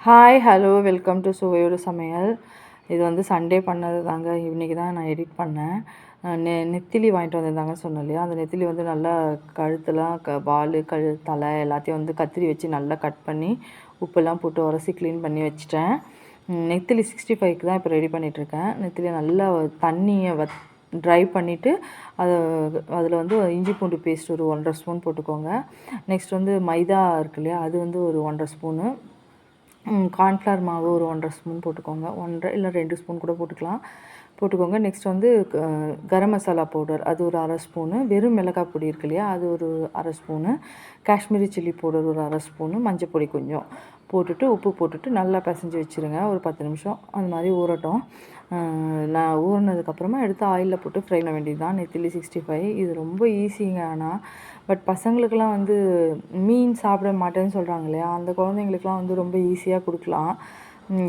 Hi hello welcome to சுவையோடு சமையல். இது வந்து சண்டே பண்ணது தாங்க. இன்றைக்கி தான் நான் எடிட் பண்ணேன். நெத்திலி வாங்கிட்டு வந்திருந்தாங்கன்னு சொன்னேன் இல்லையா, அந்த நெத்திலி வந்து நல்லா கழுத்தெல்லாம் வால் தலை எல்லாத்தையும் வந்து கத்திரி வச்சு நல்லா கட் பண்ணி உப்பெல்லாம் போட்டு உரசி க்ளீன் பண்ணி வச்சுட்டேன். நெத்திலி 65க்கு தான் இப்போ ரெடி பண்ணிகிட்ருக்கேன். நெத்திலி நல்லா தண்ணியை ட்ரை பண்ணிவிட்டு அதில் வந்து இஞ்சி பூண்டு பேஸ்ட் ஒரு 1.5 ஸ்பூன் போட்டுக்கோங்க. நெக்ஸ்ட் வந்து மைதா இருக்கு இல்லையா, அது வந்து ஒரு 1.5 ஸ்பூனு. கார்ன்ஃப்ளவர் மாவு ஒரு 1.5 ஸ்பூன் போட்டுக்கோங்க. 1 இல்லை 2 ஸ்பூன் கூட போட்டுக்கோங்க. நெக்ஸ்ட் வந்து கரம் மசாலா பவுடர் அது ஒரு 1/2 ஸ்பூனு. வெறும் மிளகாய் பொடி இருக்கு இல்லையா, அது ஒரு 1/2 ஸ்பூனு. காஷ்மீரி சில்லி பவுடர் ஒரு 1/2 ஸ்பூனு. மஞ்சள் பொடி கொஞ்சம் போட்டுட்டு உப்பு போட்டுட்டு நல்லா பிசைஞ்சு வச்சுருங்க. ஒரு 10 நிமிஷம் அந்த மாதிரி ஊறட்டும். நான் ஊறினதுக்கப்புறமா எடுத்து ஆயிலில் போட்டு ஃப்ரை பண்ண வேண்டியது தான் நெத்திலி 65. இது ரொம்ப ஈஸிங்க. ஆனால் பட் பசங்களுக்கெல்லாம் வந்து மீன் சாப்பிட மாட்டேன்னு சொல்கிறாங்க இல்லையா, அந்த குழந்தைங்களுக்குலாம் வந்து ரொம்ப ஈஸியாக கொடுக்கலாம்.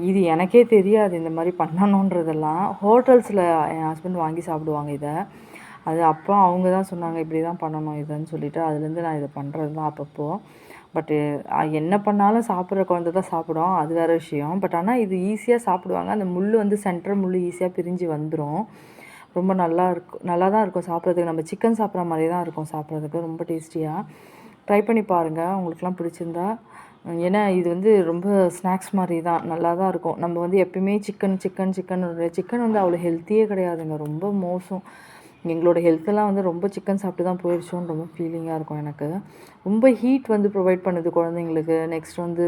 இது எனக்கே தெரியாது இந்த மாதிரி பண்ணணுன்றதெல்லாம். ஹோட்டல்ஸில் என் ஹஸ்பண்ட் வாங்கி சாப்பிடுவாங்க இதை. அது அப்போ அவங்க தான் சொன்னாங்க இப்படி தான் பண்ணணும் இதுன்னு சொல்லிவிட்டு, அதுலேருந்து நான் இதை பண்ணுறது தான் அப்பப்போ. பட்டு என்ன பண்ணாலும் சாப்பிட்ற குழந்தை தான் சாப்பிடும், அது வேறு விஷயம். பட் ஆனால் இது ஈஸியாக சாப்பிடுவாங்க. அந்த முள் வந்து சென்டர் முள் ஈஸியாக பிரிஞ்சு வந்துடும். ரொம்ப நல்லா தான் இருக்கும் சாப்பிட்றதுக்கு. நம்ம சிக்கன் சாப்பிட்ற மாதிரி தான் இருக்கும் சாப்பிட்றதுக்கு, ரொம்ப டேஸ்டியாக. ட்ரை பண்ணி பாருங்கள் உங்களுக்குலாம் பிடிச்சிருந்தா. ஏன்னா இது வந்து ரொம்ப ஸ்நாக்ஸ் மாதிரி தான், நல்லா தான் இருக்கும். நம்ம வந்து எப்பயுமே சிக்கன் வந்து அவ்வளோ ஹெல்த்தியே கிடையாதுங்க, ரொம்ப மோசம். எங்களோட ஹெல்த்தெல்லாம் வந்து ரொம்ப சிக்கன் சாப்பிட்டு தான் போயிடுச்சோன்னு ரொம்ப ஃபீலிங்காக இருக்கும் எனக்கு. ரொம்ப ஹீட் வந்து ப்ரொவைட் பண்ணுது குழந்தைங்களுக்கு. நெக்ஸ்ட் வந்து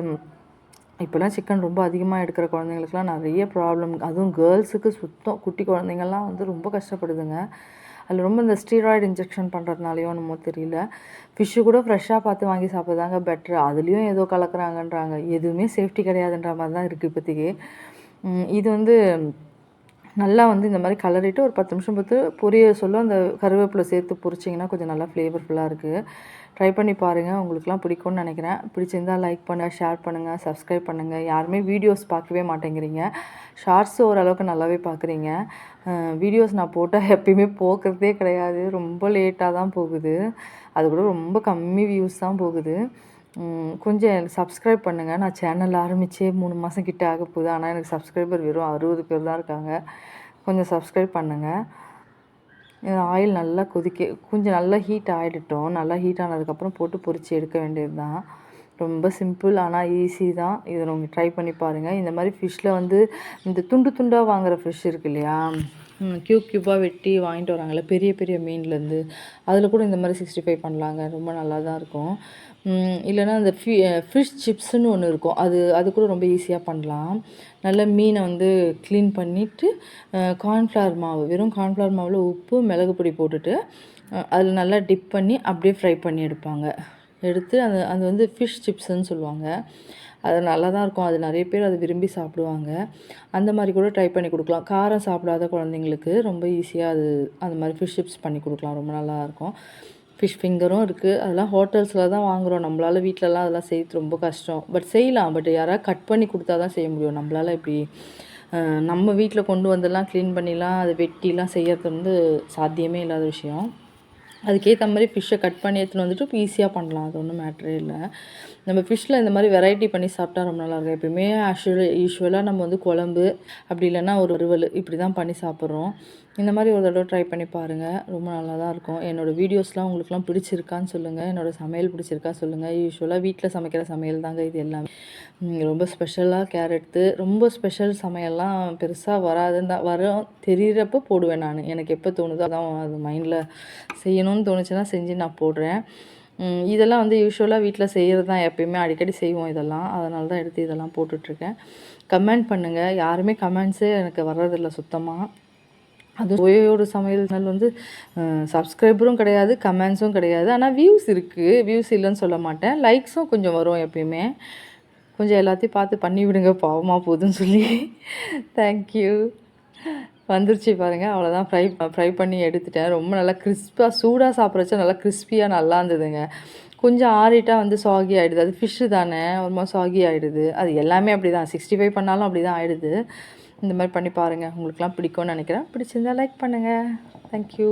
இப்போலாம் சிக்கன் ரொம்ப அதிகமாக எடுக்கிற குழந்தைங்களுக்குலாம் நிறைய ப்ராப்ளம். அதுவும் கேர்ள்ஸுக்கு சுத்தம். குட்டி குழந்தைங்கள்லாம் வந்து ரொம்ப கஷ்டப்படுதுங்க. அதில் ரொம்ப இந்த ஸ்டீராய்டு இன்ஜெக்ஷன் பண்ணுறதுனாலையோ என்னமோ தெரியல, ஃபிஷ்ஷு கூட ஃப்ரெஷ்ஷாக பார்த்து வாங்கி சாப்பிட்றதாங்க பெட்ரு. அதுலேயும் ஏதோ கலக்குறாங்கன்றாங்க. எதுவுமே சேஃப்டி கிடையாதுன்ற மாதிரி தான் இருக்குது இப்போதைக்கு. இது வந்து நல்லா வந்து இந்த மாதிரி கலரிட்டு ஒரு 10 நிமிஷம் பார்த்து பொரிய சொல்ல அந்த கருவேப்பிலை சேர்த்து பொரிச்சிங்கன்னா கொஞ்சம் நல்லா ஃப்ளேவர்ஃபுல்லாக இருக்குது. ட்ரை பண்ணி பாருங்கள், உங்களுக்குலாம் பிடிக்கும்னு நினைக்கிறேன். பிடிச்சிருந்தால் லைக் பண்ணுங்கள், ஷேர் பண்ணுங்கள், சப்ஸ்கிரைப் பண்ணுங்கள். யாருமே வீடியோஸ் பார்க்கவே மாட்டேங்கிறீங்க. ஷார்ட்ஸ் ஓரளவுக்கு நல்லாவே பார்க்குறீங்க. வீடியோஸ் நான் போட்டால் எப்பயுமே போக்குறதே கிடையாது, ரொம்ப லேட்டாக தான் போகுது. அது கூட ரொம்ப கம்மி வியூஸ் தான் போகுது. கொஞ்சம் எனக்கு சப்ஸ்கிரைப் பண்ணுங்கள். நான் சேனல் ஆரம்பித்தே 3 மாதம் கிட்ட ஆக போகுது. ஆனால் எனக்கு சப்ஸ்கிரைபர் வெறும் 60 பேர் தான் இருக்காங்க. கொஞ்சம் சப்ஸ்கிரைப் பண்ணுங்கள். ஆயில் நல்லா கொஞ்சம் நல்லா ஹீட் ஆகிடட்டும். நல்லா ஹீட் ஆனதுக்கப்புறம் போட்டு பொரித்து எடுக்க வேண்டியது தான். ரொம்ப சிம்பிள் ஆனால் ஈஸி தான். இதை நீங்கள் ட்ரை பண்ணி பாருங்கள். இந்த மாதிரி ஃபிஷ்ஷில் வந்து இந்த துண்டு துண்டாக வாங்குகிற ஃபிஷ் இருக்கு இல்லையா, க்யூபாக வெட்டி வாங்கிட்டு வராங்கள்ல பெரிய பெரிய மீன்லேருந்து, அதில் கூட இந்த மாதிரி 65 பண்ணலாங்க. ரொம்ப நல்லா தான் இருக்கும். இல்லைனா அந்த ஃபிஷ் சிப்ஸுன்னு ஒன்று இருக்கும், அது கூட ரொம்ப ஈஸியாக பண்ணலாம். நல்ல மீனை வந்து க்ளீன் பண்ணிவிட்டு கார்ன்ஃப்ளவர் மாவு, வெறும் கார்ன்ஃப்ளவர் மாவில் உப்பு மிளகு பொடி போட்டுட்டு அதில் நல்லா டிப் பண்ணி அப்படியே ஃப்ரை பண்ணி எடுத்து அது வந்து ஃபிஷ் சிப்ஸுன்னு சொல்லுவாங்க. அது நல்லா தான் இருக்கும். அது நிறைய பேர் அதை விரும்பி சாப்பிடுவாங்க. அந்த மாதிரி கூட ட்ரை பண்ணி கொடுக்கலாம். காரம் சாப்பிடாத குழந்தைங்களுக்கு ரொம்ப ஈஸியாக அந்த மாதிரி ஃபிஷ் சிப்ஸ் பண்ணி கொடுக்கலாம். ரொம்ப நல்லாயிருக்கும். ஃபிஷ் ஃபிங்கரும் இருக்குது. அதெல்லாம் ஹோட்டல்ஸில் தான் வாங்குகிறோம். நம்மளால் வீட்டிலலாம் அதெல்லாம் செய்கிறது ரொம்ப கஷ்டம். பட் செய்யலாம். பட் யாராவது கட் பண்ணி கொடுத்தா தான் செய்ய முடியும். நம்மளால் இப்படி நம்ம வீட்டில் கொண்டு வந்துலாம் க்ளீன் பண்ணிலாம் அதை வெட்டிலாம் செய்கிறது வந்து சாத்தியமே இல்லாத விஷயம். அதுக்கேற்ற மாதிரி ஃபிஷ்ஷை கட் பண்ணி எடுத்துன்னு வந்துட்டு இப்போ ஈஸியாக பண்ணலாம். அது ஒன்றும் மேட்ரே இல்லை. நம்ம ஃபிஷ்ஷில் இந்த மாதிரி வெரைட்டி பண்ணி சாப்பிட்டா ரொம்ப நல்லாயிருக்கும். எப்பயுமே யூஸ்வலாக நம்ம வந்து குழம்பு அப்படி இல்லைன்னா ஒரு வறுவல் இப்படி தான் பண்ணி சாப்பிட்றோம். இந்த மாதிரி ஒரு தடவை ட்ரை பண்ணி பாருங்கள், ரொம்ப நல்லா தான் இருக்கும். என்னோடய வீடியோஸ்லாம் உங்களுக்குலாம் பிடிச்சிருக்கான்னு சொல்லுங்கள். என்னோடய சமையல் பிடிச்சிருக்கா சொல்லுங்கள். யூஸ்வலாக வீட்டில் சமைக்கிற சமையல் தாங்க இது எல்லாமே. ரொம்ப ஸ்பெஷலாக கேர் எடுத்து ரொம்ப ஸ்பெஷல் சமையல்லாம் பெருசாக வராதுன்னு தான் வரும், தெரிகிறப்ப போடுவேன் நான். எனக்கு எப்போ தோணுதோ அதான் அது மைண்டில் செய்யணும்னு தோணுச்சுன்னா செஞ்சு நான் போடுறேன். இதெல்லாம் வந்து யூஸ்வலாக வீட்டில் செய்கிறது தான், எப்பயுமே அடிக்கடி செய்வோம் இதெல்லாம். அதனால தான் எடுத்து இதெல்லாம் போட்டுட்ருக்கேன். கமெண்ட் பண்ணுங்கள். யாருமே கமெண்ட்ஸே எனக்கு வர்றதில்லை சுத்தமாக. அது சுவையோடு சமையல் வந்து சப்ஸ்கிரைபரும் கிடையாது, கமெண்ட்ஸும் கிடையாது. ஆனால் வியூஸ் இருக்குது, வியூஸ் இல்லைன்னு சொல்ல மாட்டேன். லைக்ஸும் கொஞ்சம் வரும் எப்பயுமே. கொஞ்சம் எல்லாத்தையும் பார்த்து பண்ணி விடுங்க, பாவமாக போகுதுன்னு சொல்லி. தேங்க்யூ. வந்துருச்சு பாருங்கள், அவ்வளோதான். ஃப்ரை பண்ணி எடுத்துட்டேன். ரொம்ப நல்லா கிறிஸ்பாக சூடாக சாப்பிட்றச்ச நல்லா கிறிஸ்பியாக நல்லா இருந்ததுங்க. கொஞ்சம் ஆறிட்டா வந்து சாகி ஆகிடுது. அது ஃபிஷ்ஷு தானே, ஒரு மாதிரி சாகி ஆகிடுது. அது எல்லாமே அப்படி தான், 65 பண்ணாலும் அப்படி தான் ஆகிடுது. இந்த மாதிரி பண்ணி பாருங்கள், உங்களுக்குலாம் பிடிக்கும்னு நினைக்கிறேன். பிடிச்சிருந்தா லைக் பண்ணுங்கள். தேங்க்யூ.